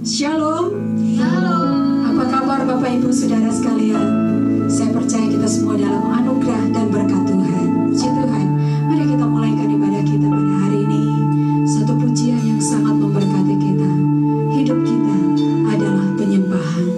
Shalom. Shalom. Apa kabar Bapak Ibu Saudara sekalian? Saya percaya kita semua dalam anugerah dan berkat Tuhan. Puji Tuhan. Mari kita mulaikan ibadah kita pada hari ini. Satu pujian yang sangat memberkati kita. Hidup kita adalah penyembahan.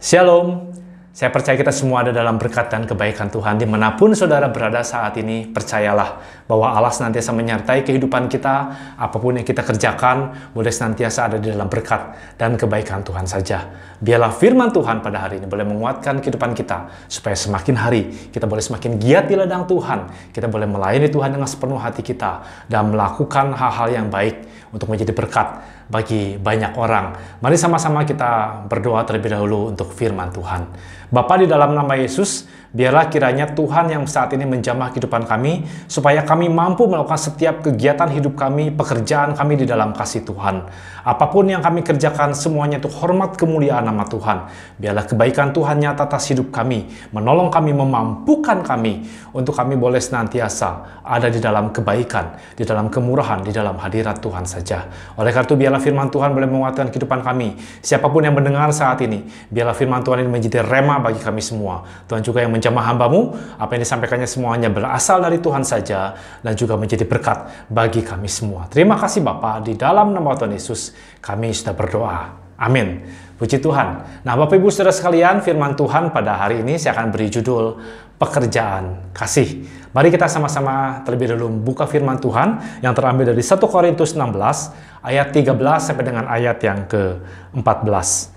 Shalom, saya percaya kita semua ada dalam berkat dan kebaikan Tuhan. Dimanapun saudara berada saat ini, percayalah bahwa Allah senantiasa menyertai kehidupan kita. Apapun yang kita kerjakan, boleh senantiasa ada di dalam berkat dan kebaikan Tuhan saja. Biarlah firman Tuhan pada hari ini boleh menguatkan kehidupan kita, supaya semakin hari kita boleh semakin giat di ladang Tuhan. Kita boleh melayani Tuhan dengan sepenuh hati kita dan melakukan hal-hal yang baik untuk menjadi berkat bagi banyak orang. Mari sama-sama kita berdoa terlebih dahulu untuk firman Tuhan. Bapa, di dalam nama Yesus, biarlah kiranya Tuhan yang saat ini menjamah kehidupan kami, supaya kami mampu melakukan setiap kegiatan hidup kami, pekerjaan kami di dalam kasih Tuhan. Apapun yang kami kerjakan, semuanya untuk hormat kemuliaan nama Tuhan. Biarlah kebaikan Tuhan nyata atas hidup kami, menolong kami, memampukan kami, untuk kami boleh senantiasa ada di dalam kebaikan, di dalam kemurahan, di dalam hadirat Tuhan saja. Oleh karena itu, biarlah firman Tuhan boleh menguatkan kehidupan kami. Siapapun yang mendengar saat ini, biarlah firman Tuhan ini menjadi rema bagi kami semua. Tuhan juga yang menjamah hamba-Mu, apa yang disampaikannya semuanya berasal dari Tuhan saja, dan juga menjadi berkat bagi kami semua. Terima kasih Bapa, di dalam nama Tuhan Yesus kami sudah berdoa. Amin. Puji Tuhan. Nah, Bapak Ibu Saudara sekalian, firman Tuhan pada hari ini saya akan beri judul Pekerjaan Kasih. Mari kita sama-sama terlebih dahulu buka firman Tuhan yang terambil dari 1 Korintus 16 ayat 13 sampai dengan ayat yang ke-14.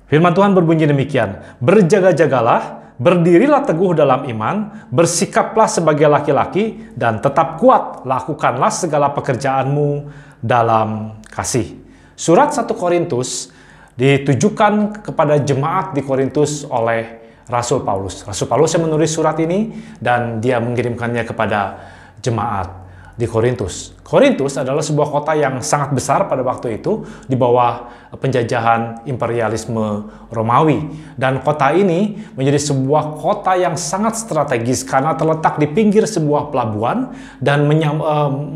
Firman Tuhan berbunyi demikian, berjaga-jagalah, berdirilah teguh dalam iman, bersikaplah sebagai laki-laki, dan tetap kuat, lakukanlah segala pekerjaanmu dalam kasih. Surat 1 Korintus ditujukan kepada jemaat di Korintus oleh Rasul Paulus. Rasul Paulus yang menulis surat ini dan dia mengirimkannya kepada jemaat di Korintus. Korintus adalah sebuah kota yang sangat besar pada waktu itu di bawah penjajahan imperialisme Romawi. Dan kota ini menjadi sebuah kota yang sangat strategis karena terletak di pinggir sebuah pelabuhan dan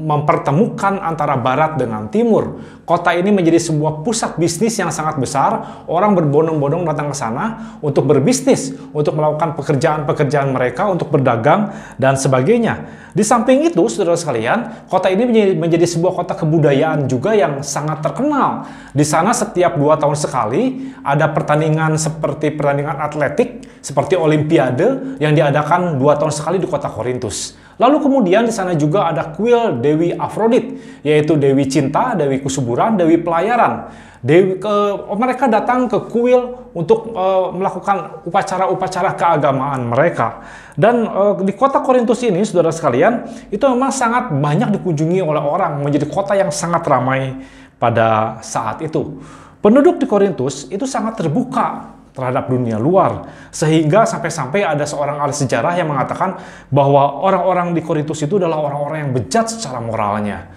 mempertemukan antara barat dengan timur. Kota ini menjadi sebuah pusat bisnis yang sangat besar. Orang berbondong-bondong datang ke sana untuk berbisnis, untuk melakukan pekerjaan-pekerjaan mereka, untuk berdagang dan sebagainya. Di samping itu, saudara sekalian, kota ini menjadi sebuah kota kebudayaan juga yang sangat terkenal. Di sana setiap 2 tahun sekali ada pertandingan seperti pertandingan atletik, seperti Olimpiade yang diadakan 2 tahun sekali di kota Korintus. Lalu kemudian di sana juga ada kuil Dewi Afrodit, yaitu Dewi Cinta, Dewi Kesuburan, Dewi Pelayaran. Mereka datang ke kuil untuk melakukan upacara-upacara keagamaan mereka. Dan di kota Korintus ini, saudara sekalian, itu memang sangat banyak dikunjungi oleh orang, menjadi kota yang sangat ramai pada saat itu. Penduduk di Korintus itu sangat terbuka terhadap dunia luar, sehingga sampai-sampai ada seorang ahli sejarah yang mengatakan bahwa orang-orang di Korintus itu adalah orang-orang yang bejat secara moralnya.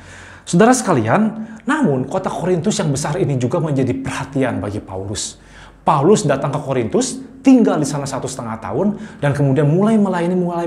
Saudara sekalian, namun kota Korintus yang besar ini juga menjadi perhatian bagi Paulus. Paulus datang ke Korintus, tinggal di sana 1,5 tahun, dan kemudian mulai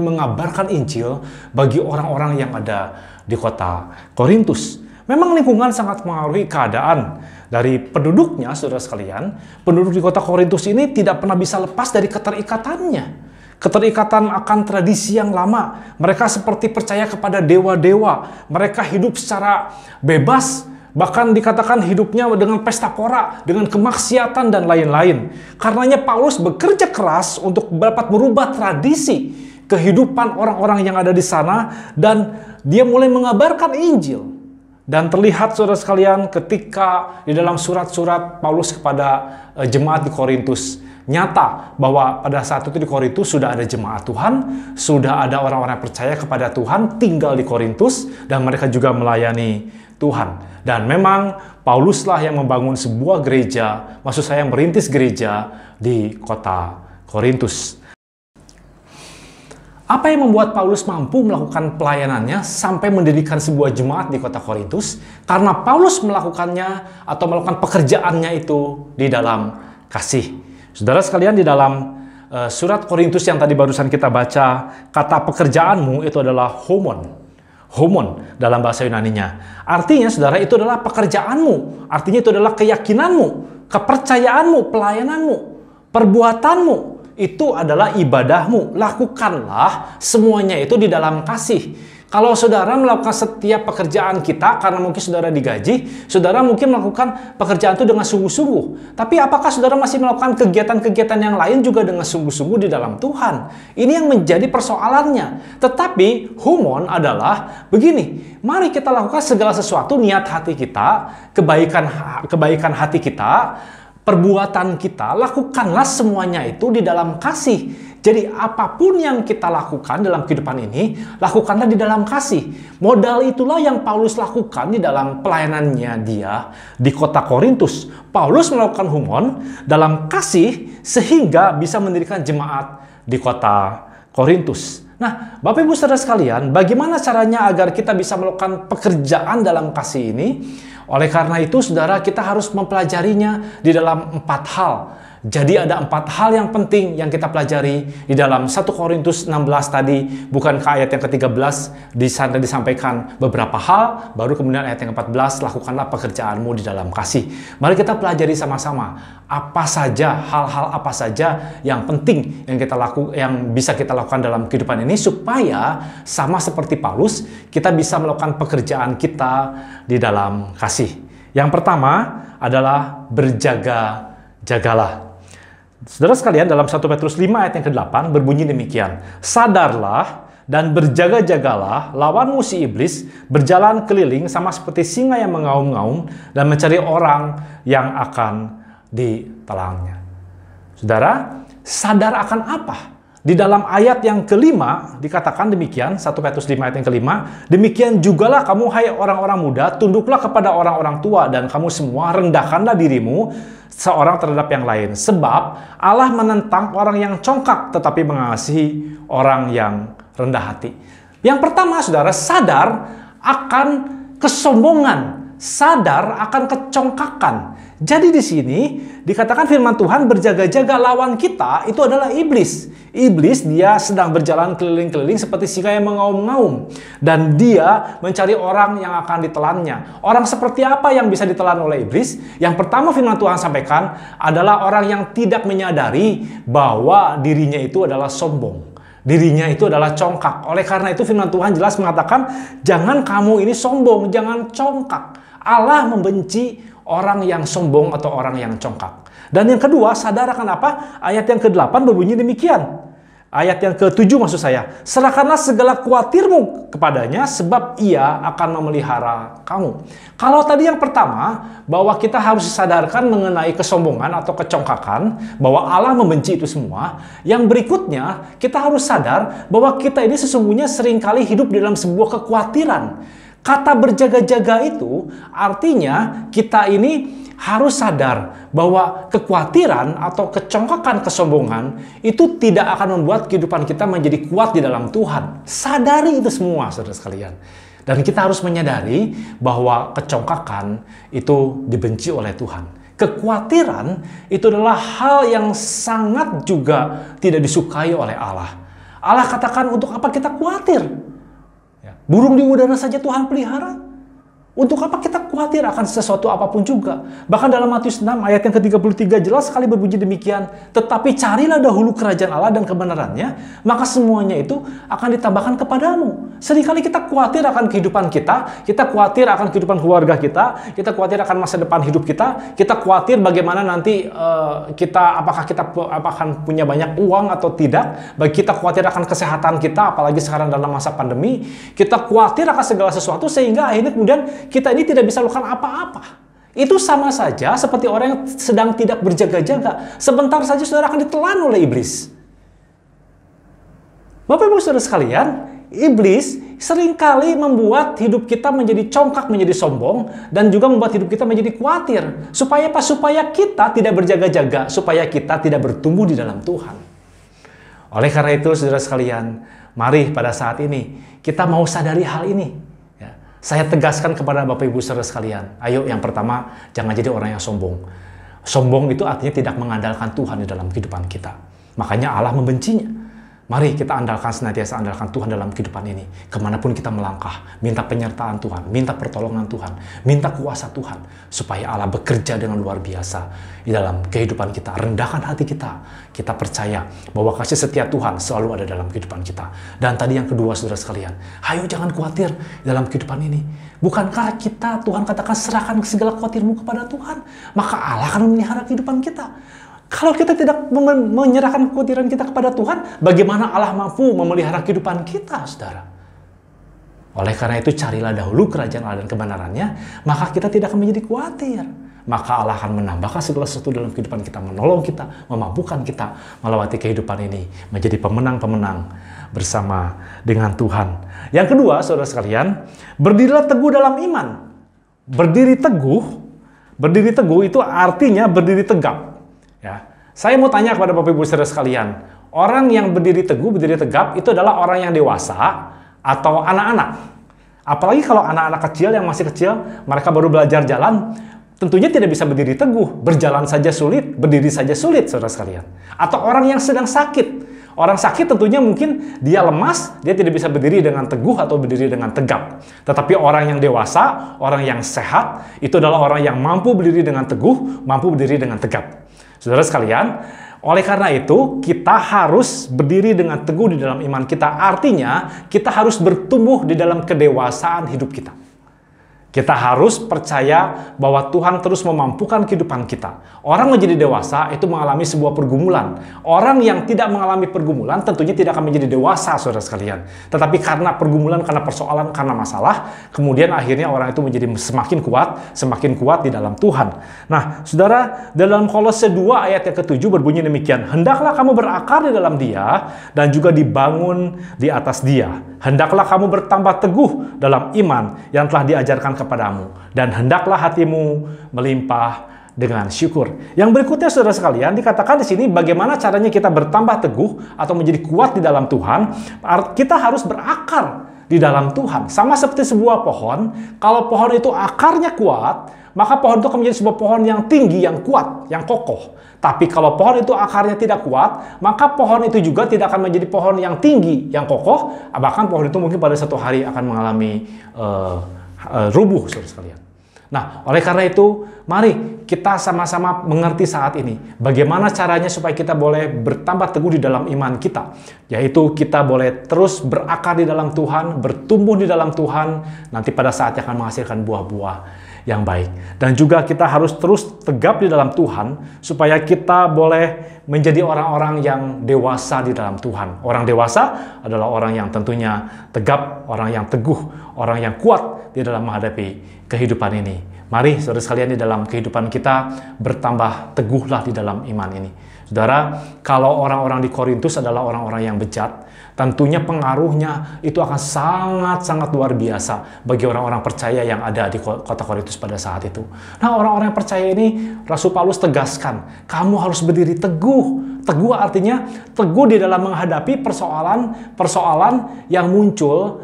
mengabarkan Injil bagi orang-orang yang ada di kota Korintus. Memang lingkungan sangat mengaruhi keadaan dari penduduknya, saudara sekalian. Penduduk di kota Korintus ini tidak pernah bisa lepas dari keterikatannya. Keterikatan akan tradisi yang lama. Mereka seperti percaya kepada dewa-dewa. Mereka hidup secara bebas. Bahkan dikatakan hidupnya dengan pesta pora, dengan kemaksiatan dan lain-lain. Karenanya Paulus bekerja keras untuk dapat merubah tradisi kehidupan orang-orang yang ada di sana. Dan dia mulai mengabarkan Injil. Dan terlihat saudara sekalian ketika di dalam surat-surat Paulus kepada jemaat di Korintus, nyata bahwa pada saat itu di Korintus sudah ada jemaat Tuhan, sudah ada orang-orang yang percaya kepada Tuhan tinggal di Korintus, dan mereka juga melayani Tuhan. Dan memang Pauluslah yang membangun sebuah gereja, maksud saya merintis gereja di kota Korintus. Apa yang membuat Paulus mampu melakukan pelayanannya sampai mendirikan sebuah jemaat di kota Korintus? Karena Paulus melakukannya atau melakukan pekerjaannya itu di dalam kasih. Saudara sekalian, di dalam surat Korintus yang tadi barusan kita baca, kata pekerjaanmu itu adalah homon. Homon dalam bahasa Yunaninya. Artinya, saudara, itu adalah pekerjaanmu. Artinya itu adalah keyakinanmu, kepercayaanmu, pelayananmu, perbuatanmu. Itu adalah ibadahmu. Lakukanlah semuanya itu di dalam kasih. Kalau saudara melakukan setiap pekerjaan kita karena mungkin saudara digaji, saudara mungkin melakukan pekerjaan itu dengan sungguh-sungguh. Tapi apakah saudara masih melakukan kegiatan-kegiatan yang lain juga dengan sungguh-sungguh di dalam Tuhan? Ini yang menjadi persoalannya. Tetapi humon adalah begini, mari kita lakukan segala sesuatu, niat hati kita, kebaikan hati kita, perbuatan kita, lakukanlah semuanya itu di dalam kasih. Jadi apapun yang kita lakukan dalam kehidupan ini, lakukanlah di dalam kasih. Modal itulah yang Paulus lakukan di dalam pelayanannya dia di kota Korintus. Paulus melakukan humon dalam kasih sehingga bisa mendirikan jemaat di kota Korintus. Nah, Bapak Ibu Saudara sekalian, bagaimana caranya agar kita bisa melakukan pekerjaan dalam kasih ini? Oleh karena itu, saudara, kita harus mempelajarinya di dalam 4 hal. Jadi ada 4 hal yang penting yang kita pelajari di dalam 1 Korintus 16 tadi. Bukankah ayat yang ke-13 di sana disampaikan beberapa hal, baru kemudian ayat yang ke-14, lakukanlah pekerjaanmu di dalam kasih. Mari kita pelajari sama-sama apa saja, hal-hal apa saja yang penting yang bisa kita lakukan dalam kehidupan ini supaya sama seperti Paulus, kita bisa melakukan pekerjaan kita di dalam kasih. Yang pertama adalah berjaga-jagalah. Saudara sekalian, dalam 1 Petrus 5 ayat yang ke-8 berbunyi demikian. Sadarlah dan berjaga-jagalah, lawan musuh iblis berjalan keliling sama seperti singa yang mengaum-ngaum dan mencari orang yang akan ditelannya. Saudara, sadar akan apa? Di dalam ayat yang kelima dikatakan demikian, 1 Petrus 5 ayat yang kelima, demikian jugalah kamu hai orang-orang muda, tunduklah kepada orang-orang tua, dan kamu semua rendahkanlah dirimu seorang terhadap yang lain. Sebab Allah menentang orang yang congkak tetapi mengasihi orang yang rendah hati. Yang pertama, saudara, sadar akan kesombongan, sadar akan kecongkakan. Jadi di sini dikatakan firman Tuhan berjaga-jaga, lawan kita itu adalah iblis. Iblis dia sedang berjalan keliling-keliling seperti singa yang mengaum-ngaum. Dan dia mencari orang yang akan ditelannya. Orang seperti apa yang bisa ditelan oleh iblis? Yang pertama firman Tuhan sampaikan adalah orang yang tidak menyadari bahwa dirinya itu adalah sombong. Dirinya itu adalah congkak. Oleh karena itu firman Tuhan jelas mengatakan, jangan kamu ini sombong, jangan congkak. Allah membenci orang yang sombong atau orang yang congkak. Dan yang kedua, sadar akan apa? Ayat yang ke-8 berbunyi demikian. Ayat yang ke-7 maksud saya. Serahkanlah segala khawatirmu kepadanya sebab ia akan memelihara kamu. Kalau tadi yang pertama, bahwa kita harus disadarkan mengenai kesombongan atau kecongkakan, bahwa Allah membenci itu semua. Yang berikutnya, kita harus sadar bahwa kita ini sesungguhnya seringkali hidup dalam sebuah kekhawatiran. Kata berjaga-jaga itu artinya kita ini harus sadar bahwa kekhawatiran atau kecongkakan, kesombongan itu tidak akan membuat kehidupan kita menjadi kuat di dalam Tuhan. Sadari itu semua, saudara sekalian. Dan kita harus menyadari bahwa kecongkakan itu dibenci oleh Tuhan. Kekhawatiran itu adalah hal yang sangat juga tidak disukai oleh Allah. Allah katakan, untuk apa kita khawatir? Burung di udara saja Tuhan pelihara. Untuk apa kita khawatir akan sesuatu apapun juga? Bahkan dalam Matius 6 ayat yang ke-33 jelas sekali berbunyi demikian. Tetapi carilah dahulu kerajaan Allah dan kebenarannya, maka semuanya itu akan ditambahkan kepadamu. Seringkali kita khawatir akan kehidupan kita khawatir akan kehidupan keluarga kita khawatir akan masa depan hidup kita khawatir bagaimana nanti apakah kita akan punya banyak uang atau tidak. Kita khawatir akan kesehatan kita, apalagi sekarang dalam masa pandemi. Kita khawatir akan segala sesuatu sehingga akhirnya kemudian kita ini tidak bisa lakukan apa-apa. Itu sama saja seperti orang yang sedang tidak berjaga-jaga. Sebentar saja saudara akan ditelan oleh iblis. Bapak Ibu Saudara sekalian, iblis seringkali membuat hidup kita menjadi congkak, menjadi sombong, dan juga membuat hidup kita menjadi khawatir. Supaya apa? Supaya kita tidak berjaga-jaga, supaya kita tidak bertumbuh di dalam Tuhan. Oleh karena itu, saudara sekalian, mari pada saat ini kita mau sadari hal ini. Saya tegaskan kepada Bapak Ibu Saudara sekalian, ayo yang pertama, jangan jadi orang yang sombong. Sombong itu artinya tidak mengandalkan Tuhan di dalam kehidupan kita. Makanya Allah membencinya. Mari kita senantiasa andalkan Tuhan dalam kehidupan ini. Kemanapun kita melangkah, minta penyertaan Tuhan, minta pertolongan Tuhan, minta kuasa Tuhan, supaya Allah bekerja dengan luar biasa di dalam kehidupan kita. Rendahkan hati kita. Kita percaya bahwa kasih setia Tuhan selalu ada dalam kehidupan kita. Dan tadi yang kedua, saudara sekalian, ayo jangan khawatir dalam kehidupan ini. Bukankah Tuhan katakan serahkan segala khawatirmu kepada Tuhan, maka Allah akan memelihara kehidupan kita. Kalau kita tidak menyerahkan kekhawatiran kita kepada Tuhan, bagaimana Allah mampu memelihara kehidupan kita, saudara? Oleh karena itu, carilah dahulu kerajaan Allah dan kebenarannya, maka kita tidak akan menjadi khawatir. Maka Allah akan menambahkan segala sesuatu dalam kehidupan kita, menolong kita, memampukan kita melewati kehidupan ini, menjadi pemenang-pemenang bersama dengan Tuhan. Yang kedua, saudara sekalian, berdirilah teguh dalam iman. Berdiri teguh itu artinya berdiri tegap. Ya, saya mau tanya kepada Bapak Ibu saudara sekalian, orang yang berdiri teguh, berdiri tegap itu adalah orang yang dewasa atau anak-anak? Apalagi kalau anak-anak kecil yang masih kecil, mereka baru belajar jalan, tentunya tidak bisa berdiri teguh, berjalan saja sulit, berdiri saja sulit, saudara sekalian. Atau orang yang sedang sakit. Orang sakit tentunya mungkin dia lemas, dia tidak bisa berdiri dengan teguh atau berdiri dengan tegap. Tetapi orang yang dewasa, orang yang sehat, itu adalah orang yang mampu berdiri dengan teguh, mampu berdiri dengan tegap. Saudara sekalian, oleh karena itu kita harus berdiri dengan teguh di dalam iman kita. Artinya kita harus bertumbuh di dalam kedewasaan hidup kita. Kita harus percaya bahwa Tuhan terus memampukan kehidupan kita. Orang menjadi dewasa itu mengalami sebuah pergumulan. Orang yang tidak mengalami pergumulan tentunya tidak akan menjadi dewasa, saudara sekalian. Tetapi karena pergumulan, karena persoalan, karena masalah, kemudian akhirnya orang itu menjadi semakin kuat di dalam Tuhan. Nah, saudara, dalam Kolose 2 ayat yang ke-7 berbunyi demikian. Hendaklah kamu berakar di dalam Dia dan juga dibangun di atas Dia. Hendaklah kamu bertambah teguh dalam iman yang telah diajarkan kepadamu, dan hendaklah hatimu melimpah dengan syukur. Yang berikutnya, saudara sekalian, dikatakan di sini bagaimana caranya kita bertambah teguh atau menjadi kuat di dalam Tuhan. Kita harus berakar di dalam Tuhan. Sama seperti sebuah pohon, kalau pohon itu akarnya kuat, maka pohon itu akan menjadi sebuah pohon yang tinggi, yang kuat, yang kokoh. Tapi kalau pohon itu akarnya tidak kuat, maka pohon itu juga tidak akan menjadi pohon yang tinggi, yang kokoh. Bahkan pohon itu mungkin pada satu hari akan mengalami rubuh, saudara sekalian. Nah, oleh karena itu, mari kita sama-sama mengerti saat ini bagaimana caranya supaya kita boleh bertambah teguh di dalam iman kita. Yaitu kita boleh terus berakar di dalam Tuhan, bertumbuh di dalam Tuhan, nanti pada saatnya akan menghasilkan buah-buah yang baik. Dan juga kita harus terus tegap di dalam Tuhan supaya kita boleh menjadi orang-orang yang dewasa di dalam Tuhan. Orang dewasa adalah orang yang tentunya tegap, orang yang teguh, orang yang kuat di dalam menghadapi kehidupan ini. Mari saudara sekalian, di dalam kehidupan kita bertambah teguhlah di dalam iman ini. Saudara, kalau orang-orang di Korintus adalah orang-orang yang bejat, tentunya pengaruhnya itu akan sangat-sangat luar biasa bagi orang-orang percaya yang ada di kota Korintus pada saat itu. Nah, orang-orang yang percaya ini, Rasul Paulus tegaskan, kamu harus berdiri teguh. Teguh artinya teguh di dalam menghadapi persoalan yang muncul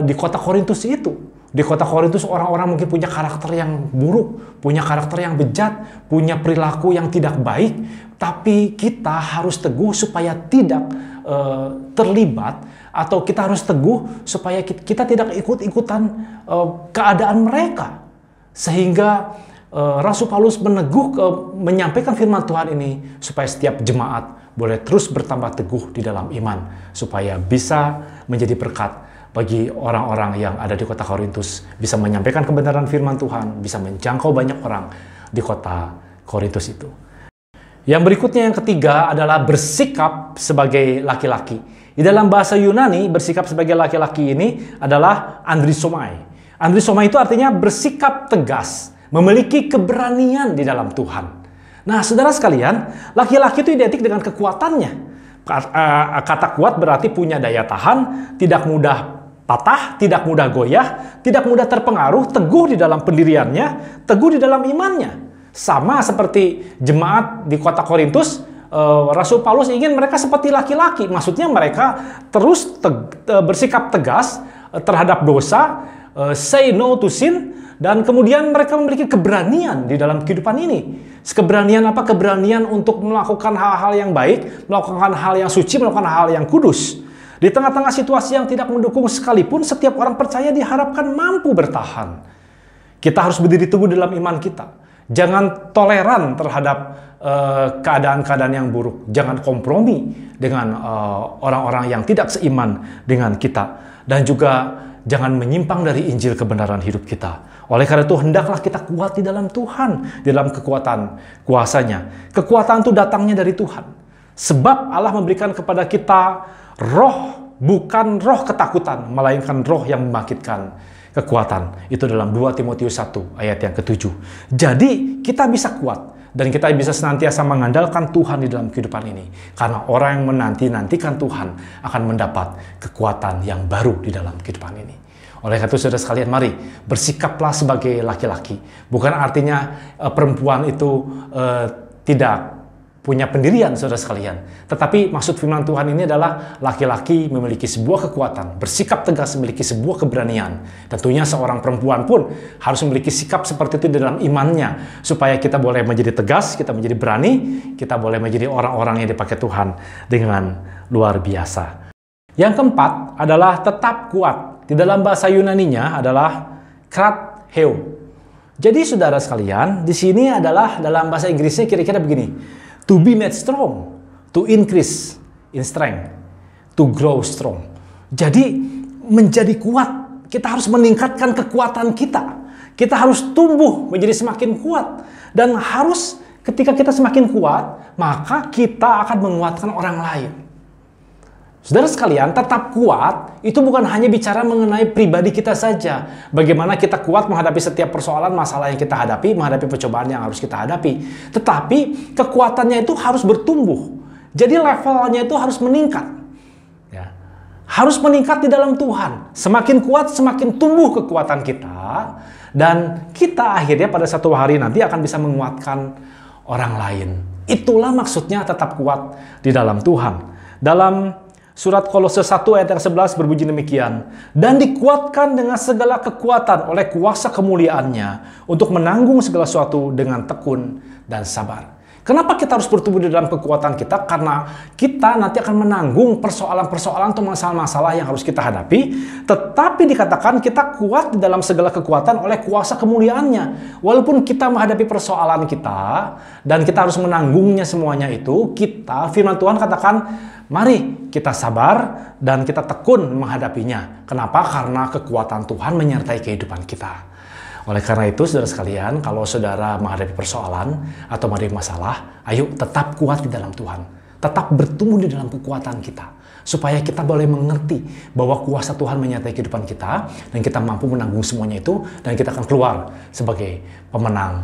di kota Korintus itu. Di kota Korintus orang-orang mungkin punya karakter yang buruk, punya karakter yang bejat, punya perilaku yang tidak baik. Tapi kita harus teguh supaya tidak terlibat, atau kita harus teguh supaya kita tidak ikut-ikutan keadaan mereka. Sehingga Rasul Paulus menyampaikan firman Tuhan ini supaya setiap jemaat boleh terus bertambah teguh di dalam iman, supaya bisa menjadi berkat bagi orang-orang yang ada di kota Korintus, bisa menyampaikan kebenaran firman Tuhan, bisa menjangkau banyak orang di kota Korintus itu. Yang berikutnya, yang ketiga, adalah bersikap sebagai laki-laki. Di dalam bahasa Yunani, bersikap sebagai laki-laki ini adalah andrisomai. Andrisomai itu artinya bersikap tegas, memiliki keberanian di dalam Tuhan. Nah, saudara sekalian, laki-laki itu identik dengan kekuatannya. Kata kuat berarti punya daya tahan, tidak mudah patah, tidak mudah goyah, tidak mudah terpengaruh, teguh di dalam pendiriannya, teguh di dalam imannya. Sama seperti jemaat di kota Korintus, Rasul Paulus ingin mereka seperti laki-laki. Maksudnya mereka terus bersikap tegas terhadap dosa, say no to sin, dan kemudian mereka memiliki keberanian di dalam kehidupan ini. Keberanian apa? Keberanian untuk melakukan hal-hal yang baik, melakukan hal yang suci, melakukan hal yang kudus. Di tengah-tengah situasi yang tidak mendukung sekalipun, setiap orang percaya diharapkan mampu bertahan. Kita harus berdiri teguh dalam iman kita. Jangan toleran terhadap keadaan-keadaan yang buruk. Jangan kompromi dengan orang-orang yang tidak seiman dengan kita. Dan juga jangan menyimpang dari Injil kebenaran hidup kita. Oleh karena itu, hendaklah kita kuat di dalam Tuhan, di dalam kekuatan kuasa-Nya. Kekuatan itu datangnya dari Tuhan. Sebab Allah memberikan kepada kita roh, bukan roh ketakutan, melainkan roh yang membangkitkan kekuatan. Itu dalam 2 Timotius 1 ayat yang ke-7. Jadi kita bisa kuat dan kita bisa senantiasa mengandalkan Tuhan di dalam kehidupan ini. Karena orang yang menanti-nantikan Tuhan akan mendapat kekuatan yang baru di dalam kehidupan ini. Oleh karena itu, saudara sekalian, mari bersikaplah sebagai laki-laki. Bukan artinya perempuan itu tidak punya pendirian, saudara sekalian. Tetapi maksud firman Tuhan ini adalah laki-laki memiliki sebuah kekuatan, bersikap tegas, memiliki sebuah keberanian. Tentunya seorang perempuan pun harus memiliki sikap seperti itu di dalam imannya, supaya kita boleh menjadi tegas, kita menjadi berani, kita boleh menjadi orang-orang yang dipakai Tuhan dengan luar biasa. Yang keempat adalah tetap kuat. Di dalam bahasa Yunaninya adalah kratheo. Jadi saudara sekalian, di sini adalah dalam bahasa Inggrisnya kira-kira begini. To be made strong, to increase in strength, to grow strong. Jadi menjadi kuat, kita harus meningkatkan kekuatan kita. Kita harus tumbuh menjadi semakin kuat. Dan harus ketika kita semakin kuat, maka kita akan menguatkan orang lain. Saudara sekalian, tetap kuat itu bukan hanya bicara mengenai pribadi kita saja. Bagaimana kita kuat menghadapi setiap persoalan, masalah yang kita hadapi, menghadapi pencobaan yang harus kita hadapi. Tetapi kekuatannya itu harus bertumbuh. Jadi levelnya itu harus meningkat. Ya. Harus meningkat di dalam Tuhan. Semakin kuat, semakin tumbuh kekuatan kita. Dan kita akhirnya pada satu hari nanti akan bisa menguatkan orang lain. Itulah maksudnya tetap kuat di dalam Tuhan. Dalam Surat Kolose 1 ayat yang 11 berbunyi demikian. Dan dikuatkan dengan segala kekuatan oleh kuasa kemuliaannya untuk menanggung segala sesuatu dengan tekun dan sabar. Kenapa kita harus bertumbuh di dalam kekuatan kita? Karena kita nanti akan menanggung persoalan-persoalan atau masalah-masalah yang harus kita hadapi. Tetapi dikatakan kita kuat di dalam segala kekuatan oleh kuasa kemuliaannya. Walaupun kita menghadapi persoalan kita dan kita harus menanggungnya semuanya itu, kita, firman Tuhan katakan, mari kita sabar dan kita tekun menghadapinya. Kenapa? Karena kekuatan Tuhan menyertai kehidupan kita. Oleh karena itu, saudara sekalian, kalau saudara menghadapi persoalan atau menghadapi masalah, ayo tetap kuat di dalam Tuhan. Tetap bertumbuh di dalam kekuatan kita. Supaya kita boleh mengerti bahwa kuasa Tuhan menyertai kehidupan kita, dan kita mampu menanggung semuanya itu, dan kita akan keluar sebagai pemenang.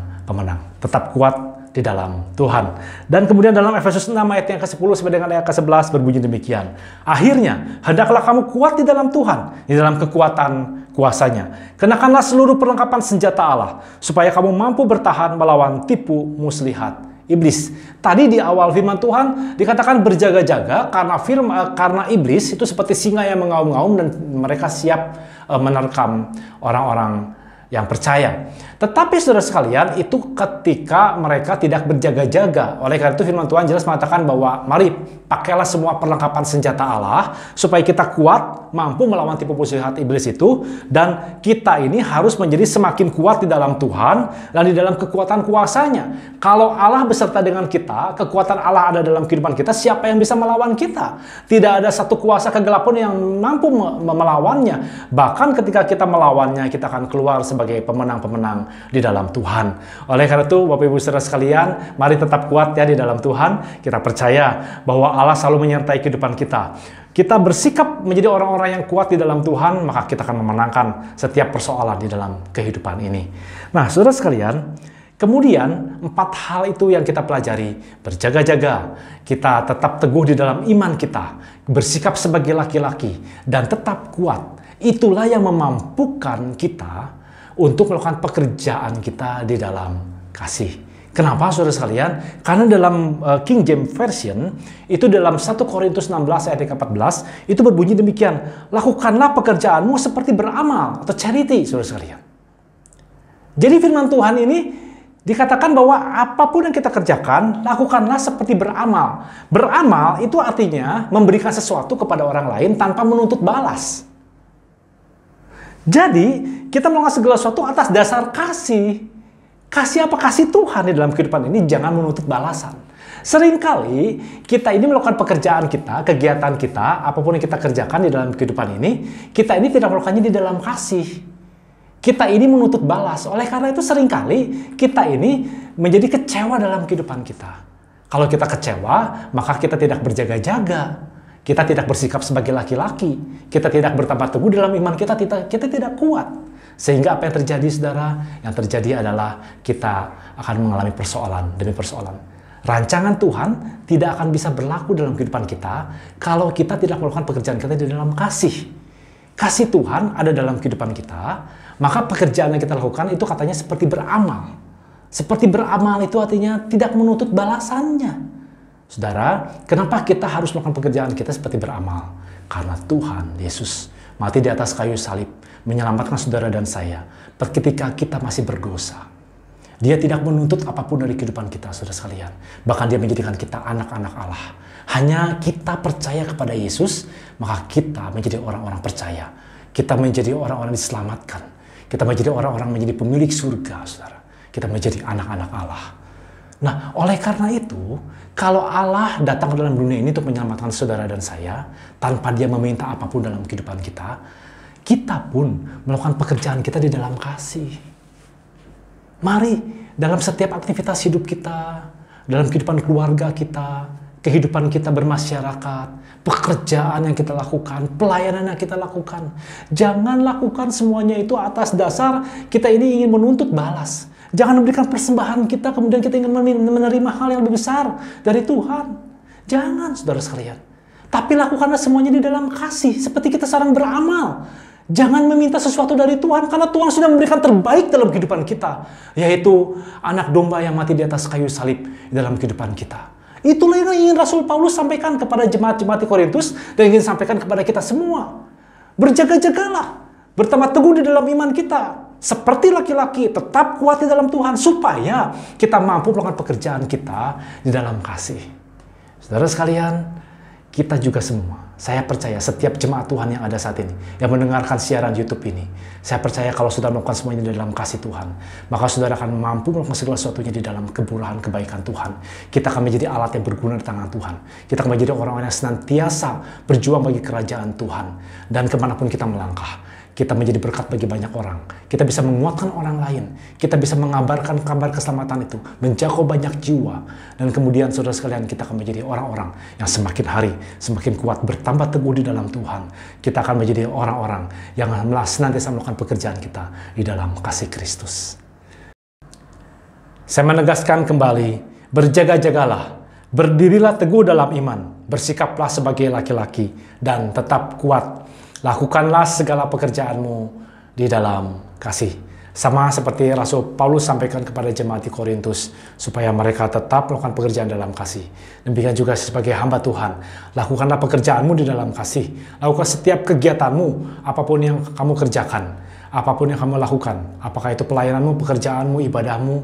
Tetap kuat di dalam Tuhan. Dan kemudian dalam Efesus 6 ayat yang ke-10 sampai dengan ayat ke-11 berbunyi demikian. Akhirnya, hendaklah kamu kuat di dalam Tuhan, di dalam kekuatan kuasanya. Kenakanlah seluruh perlengkapan senjata Allah, supaya kamu mampu bertahan melawan tipu muslihat iblis. Tadi di awal firman Tuhan dikatakan berjaga-jaga karena iblis itu seperti singa yang mengaum-ngaum dan mereka siap menerkam orang-orang yang percaya. Tetapi saudara sekalian, itu ketika mereka tidak berjaga-jaga. Oleh karena itu firman Tuhan jelas mengatakan bahwa mari pakailah semua perlengkapan senjata Allah supaya kita kuat, mampu melawan tipu muslihat iblis itu, dan kita ini harus menjadi semakin kuat di dalam Tuhan dan di dalam kekuatan kuasanya. Kalau Allah beserta dengan kita, kekuatan Allah ada dalam kehidupan kita, siapa yang bisa melawan kita? Tidak ada satu kuasa kegelapan yang mampu melawannya. Bahkan ketika kita melawannya, kita akan keluar sebagai pemenang-pemenang di dalam Tuhan. Oleh karena itu, Bapak Ibu Saudara sekalian, mari tetap kuat ya di dalam Tuhan. Kita percaya bahwa Allah selalu menyertai kehidupan kita. Kita bersikap menjadi orang-orang yang kuat di dalam Tuhan, maka kita akan memenangkan setiap persoalan di dalam kehidupan ini. Nah, saudara sekalian, kemudian 4 hal itu yang kita pelajari. Berjaga-jaga, kita tetap teguh di dalam iman kita, bersikap sebagai laki-laki, dan tetap kuat. Itulah yang memampukan kita untuk melakukan pekerjaan kita di dalam kasih. Kenapa saudara sekalian? Karena dalam King James Version, itu dalam 1 Korintus 16 ayat 14, itu berbunyi demikian, lakukanlah pekerjaanmu seperti beramal atau charity, saudara sekalian. Jadi firman Tuhan ini dikatakan bahwa apapun yang kita kerjakan, lakukanlah seperti beramal. Beramal itu artinya memberikan sesuatu kepada orang lain tanpa menuntut balas. Jadi, kita melakukan segala sesuatu atas dasar kasih. Kasih apa? Kasih Tuhan di dalam kehidupan ini, jangan menuntut balasan. Seringkali kita ini melakukan pekerjaan kita, kegiatan kita, apapun yang kita kerjakan di dalam kehidupan ini, kita ini tidak melakukannya di dalam kasih. Kita ini menuntut balas. Oleh karena itu seringkali kita ini menjadi kecewa dalam kehidupan kita. Kalau kita kecewa, maka kita tidak berjaga-jaga. Kita tidak bersikap sebagai laki-laki. Kita tidak bertambah teguh dalam iman kita tidak kuat. Sehingga apa yang terjadi, saudara? Yang terjadi adalah kita akan mengalami persoalan demi persoalan. Rancangan Tuhan tidak akan bisa berlaku dalam kehidupan kita kalau kita tidak melakukan pekerjaan kita di dalam kasih. Kasih Tuhan ada dalam kehidupan kita, maka pekerjaan yang kita lakukan itu katanya seperti beramal. Seperti beramal itu artinya tidak menuntut balasannya. Saudara, kenapa kita harus melakukan pekerjaan kita seperti beramal? Karena Tuhan Yesus mati di atas kayu salib, menyelamatkan saudara dan saya ketika kita masih berdosa. Dia tidak menuntut apapun dari kehidupan kita, saudara sekalian. Bahkan dia menjadikan kita anak-anak Allah. Hanya kita percaya kepada Yesus, maka kita menjadi orang-orang percaya. Kita menjadi orang-orang diselamatkan. Kita menjadi orang-orang menjadi pemilik surga, saudara. Kita menjadi anak-anak Allah. Nah, oleh karena itu, kalau Allah datang ke dalam dunia ini untuk menyelamatkan saudara dan saya, tanpa dia meminta apapun dalam kehidupan kita, kita pun melakukan pekerjaan kita di dalam kasih. Mari, dalam setiap aktivitas hidup kita, dalam kehidupan keluarga kita, kehidupan kita bermasyarakat, pekerjaan yang kita lakukan, pelayanan yang kita lakukan, jangan lakukan semuanya itu atas dasar kita ini ingin menuntut balas. Jangan memberikan persembahan kita, kemudian kita ingin menerima hal yang lebih besar dari Tuhan. Jangan, saudara sekalian. Tapi lakukanlah semuanya di dalam kasih, seperti kita sekarang beramal. Jangan meminta sesuatu dari Tuhan, karena Tuhan sudah memberikan terbaik dalam kehidupan kita. Yaitu anak domba yang mati di atas kayu salib dalam kehidupan kita. Itulah yang ingin Rasul Paulus sampaikan kepada jemaat-jemaat di Korintus, dan ingin sampaikan kepada kita semua. Berjaga-jagalah, bertambah teguh di dalam iman kita. Seperti laki-laki, tetap kuat di dalam Tuhan, supaya kita mampu melakukan pekerjaan kita di dalam kasih. Saudara sekalian, kita juga semua, saya percaya setiap jemaat Tuhan yang ada saat ini, yang mendengarkan siaran YouTube ini, saya percaya kalau sudah melakukan semuanya di dalam kasih Tuhan, maka saudara akan mampu melakukan segala sesuatunya di dalam kemurahan kebaikan Tuhan. Kita akan menjadi alat yang berguna di tangan Tuhan. Kita akan menjadi orang-orang yang senantiasa berjuang bagi kerajaan Tuhan. Dan kemanapun kita melangkah, kita menjadi berkat bagi banyak orang. Kita bisa menguatkan orang lain. Kita bisa mengabarkan kabar keselamatan itu, menjangkau banyak jiwa. Dan kemudian saudara sekalian, kita akan menjadi orang-orang yang semakin hari semakin kuat, bertambah teguh di dalam Tuhan. Kita akan menjadi orang-orang yang senantiasa melakukan pekerjaan kita di dalam kasih Kristus. Saya menegaskan kembali, berjaga-jagalah, berdirilah teguh dalam iman, bersikaplah sebagai laki-laki, dan tetap kuat. Lakukanlah segala pekerjaanmu di dalam kasih. Sama seperti Rasul Paulus sampaikan kepada jemaat di Korintus, supaya mereka tetap melakukan pekerjaan dalam kasih. Demikian juga sebagai hamba Tuhan, lakukanlah pekerjaanmu di dalam kasih. Lakukan setiap kegiatanmu, apapun yang kamu kerjakan, apapun yang kamu lakukan, apakah itu pelayananmu, pekerjaanmu, ibadahmu,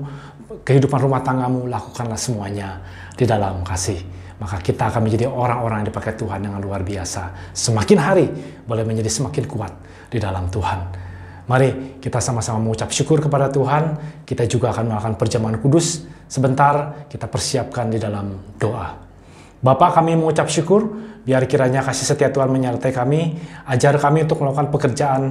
kehidupan rumah tanggamu, lakukanlah semuanya di dalam kasih. Maka kita akan menjadi orang-orang yang dipakai Tuhan dengan luar biasa. Semakin hari boleh menjadi semakin kuat di dalam Tuhan. Mari kita sama-sama mengucap syukur kepada Tuhan. Kita juga akan melakukan perjamuan kudus. Sebentar kita persiapkan di dalam doa. Bapa, kami mengucap syukur. Biar kiranya kasih setia Tuhan menyertai kami. Ajar kami untuk melakukan pekerjaan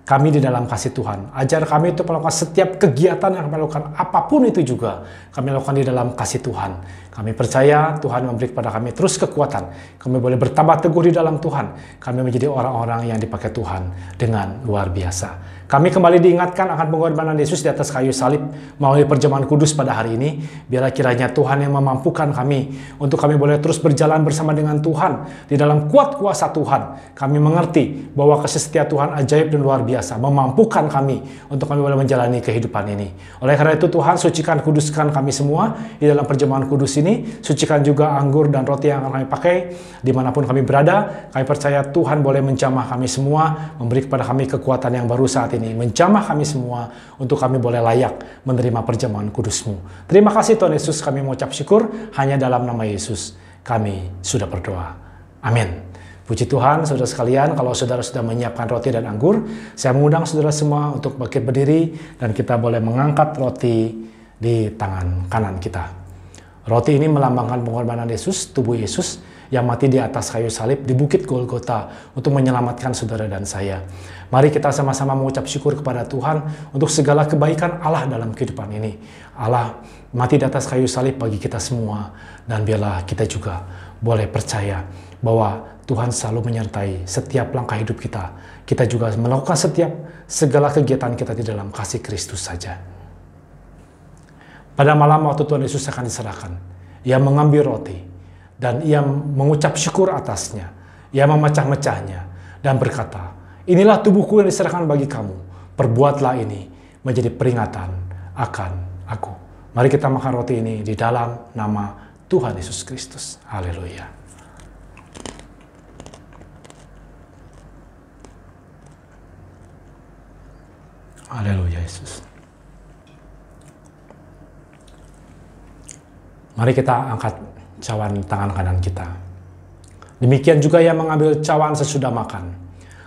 kami di dalam kasih Tuhan. Ajar kami untuk melakukan setiap kegiatan yang kami lakukan, apapun itu juga kami lakukan di dalam kasih Tuhan. Kami percaya Tuhan memberi kepada kami terus kekuatan. Kami boleh bertambah teguh di dalam Tuhan. Kami menjadi orang-orang yang dipakai Tuhan dengan luar biasa. Kami kembali diingatkan akan pengorbanan Yesus di atas kayu salib melalui perjamuan kudus pada hari ini. Biarlah kiranya Tuhan yang memampukan kami untuk kami boleh terus berjalan bersama dengan Tuhan di dalam kuat kuasa Tuhan. Kami mengerti bahwa kasih setia Tuhan ajaib dan luar biasa, memampukan kami untuk kami boleh menjalani kehidupan ini. Oleh karena itu Tuhan, sucikan, kuduskan kami semua di dalam perjamuan kudus ini. Sucikan juga anggur dan roti yang akan kami pakai dimanapun kami berada. Kami percaya Tuhan boleh menjamah kami semua, memberi kepada kami kekuatan yang baru saat ini, menjamah kami semua untuk kami boleh layak menerima perjamuan kudus-Mu. Terima kasih Tuhan Yesus, kami mengucap syukur hanya dalam nama Yesus kami sudah berdoa. Amin. Puji Tuhan, saudara sekalian, kalau saudara sudah menyiapkan roti dan anggur, saya mengundang saudara semua untuk bangkit berdiri dan kita boleh mengangkat roti di tangan kanan kita. Roti ini melambangkan pengorbanan Yesus, tubuh Yesus yang mati di atas kayu salib di Bukit Golgota untuk menyelamatkan saudara dan saya. Mari kita sama-sama mengucap syukur kepada Tuhan untuk segala kebaikan Allah dalam kehidupan ini. Allah mati di atas kayu salib bagi kita semua, dan biarlah kita juga boleh percaya bahwa Tuhan selalu menyertai setiap langkah hidup kita. Kita juga melakukan segala kegiatan kita di dalam kasih Kristus saja. Pada malam waktu Tuhan Yesus akan diserahkan, Ia mengambil roti dan Ia mengucap syukur atasnya. Ia memecah-mecahnya dan berkata, "Inilah tubuhku yang diserahkan bagi kamu. Perbuatlah ini menjadi peringatan akan aku." Mari kita makan roti ini di dalam nama Tuhan Yesus Kristus. Haleluya. Haleluya Yesus. Mari kita angkat cawan tangan kanan kita. Demikian juga Ia mengambil cawan sesudah makan.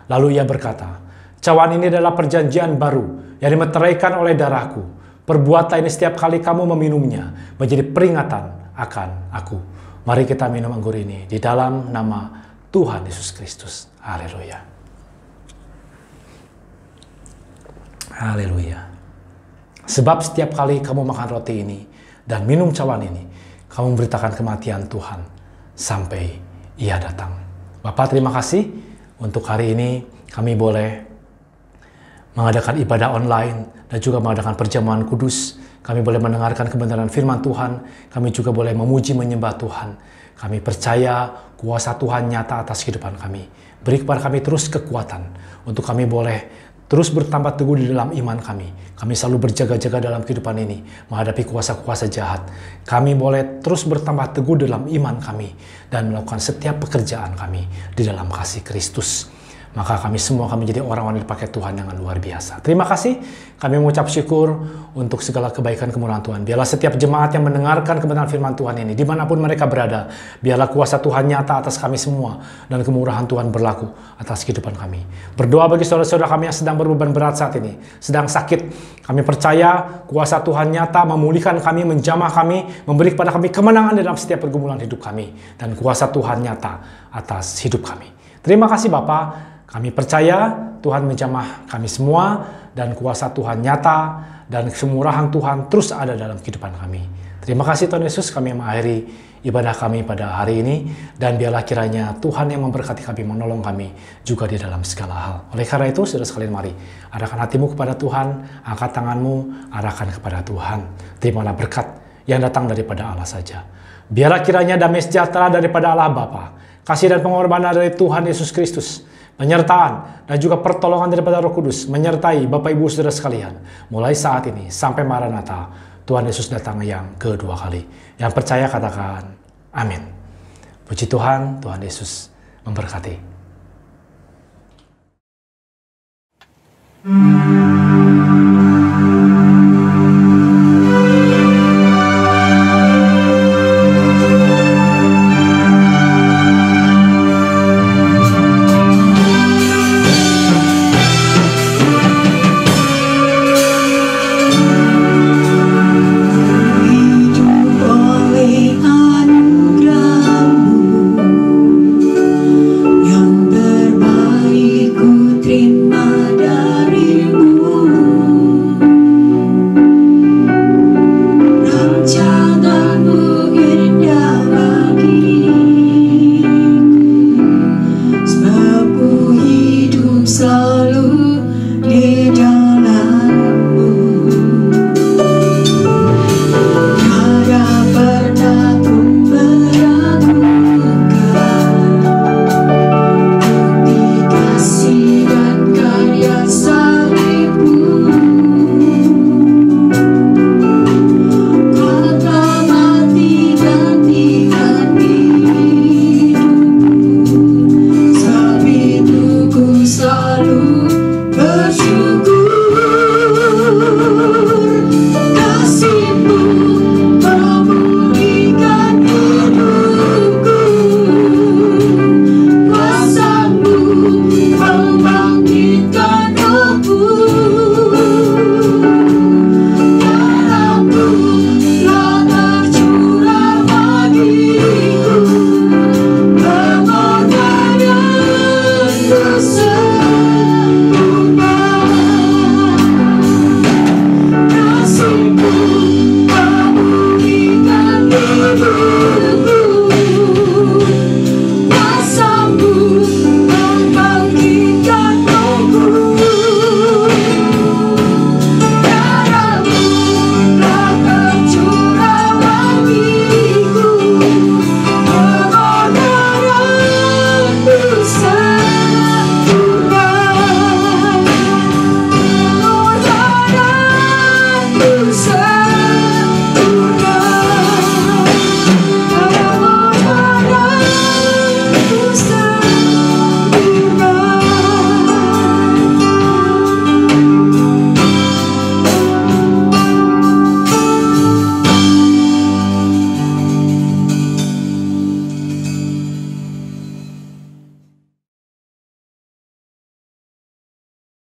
Lalu Ia berkata, "Cawan ini adalah perjanjian baru yang dimeteraikan oleh darahku. Perbuatlah ini setiap kali kamu meminumnya menjadi peringatan akan aku." Mari kita minum anggur ini di dalam nama Tuhan Yesus Kristus. Haleluya. Haleluya. Sebab setiap kali kamu makan roti ini dan minum cawan ini, kamu memberitakan kematian Tuhan sampai Ia datang. Bapak, terima kasih untuk hari ini kami boleh mengadakan ibadah online dan juga mengadakan perjamuan kudus. Kami boleh mendengarkan kebenaran firman Tuhan. Kami juga boleh memuji menyembah Tuhan. Kami percaya kuasa Tuhan nyata atas kehidupan kami. Beri kepada kami terus kekuatan untuk kami boleh terus bertambah teguh di dalam iman kami. Kami selalu berjaga-jaga dalam kehidupan ini menghadapi kuasa-kuasa jahat. Kami boleh terus bertambah teguh dalam iman kami dan melakukan setiap pekerjaan kami di dalam kasih Kristus. Maka kami semua akan menjadi orang-orang yang dipakai Tuhan dengan luar biasa. Terima kasih. Kami mengucap syukur untuk segala kebaikan kemurahan Tuhan. Biarlah setiap jemaat yang mendengarkan kebenaran firman Tuhan ini, dimanapun mereka berada, biarlah kuasa Tuhan nyata atas kami semua dan kemurahan Tuhan berlaku atas kehidupan kami. Berdoa bagi saudara-saudara kami yang sedang berbeban berat saat ini, sedang sakit. Kami percaya kuasa Tuhan nyata memulihkan kami, menjamah kami, memberi kepada kami kemenangan dalam setiap pergumulan hidup kami. Dan kuasa Tuhan nyata atas hidup kami. Terima kasih Bapa. Kami percaya Tuhan menjamah kami semua dan kuasa Tuhan nyata dan kemurahan Tuhan terus ada dalam kehidupan kami. Terima kasih Tuhan Yesus, kami mengakhiri ibadah kami pada hari ini dan biarlah kiranya Tuhan yang memberkati kami, menolong kami juga di dalam segala hal. Oleh karena itu, saudara sekalian, mari arahkan hatimu kepada Tuhan, angkat tanganmu, arahkan kepada Tuhan. Terimalah berkat yang datang daripada Allah saja. Biarlah kiranya damai sejahtera daripada Allah Bapa, kasih dan pengorbanan dari Tuhan Yesus Kristus, penyertaan dan juga pertolongan daripada Roh Kudus menyertai Bapak Ibu Saudara sekalian mulai saat ini sampai Maranatha, Tuhan Yesus datang yang kedua kali. Yang percaya katakan amin. Puji Tuhan, Tuhan Yesus memberkati. Yang terbaik ku terima darimu.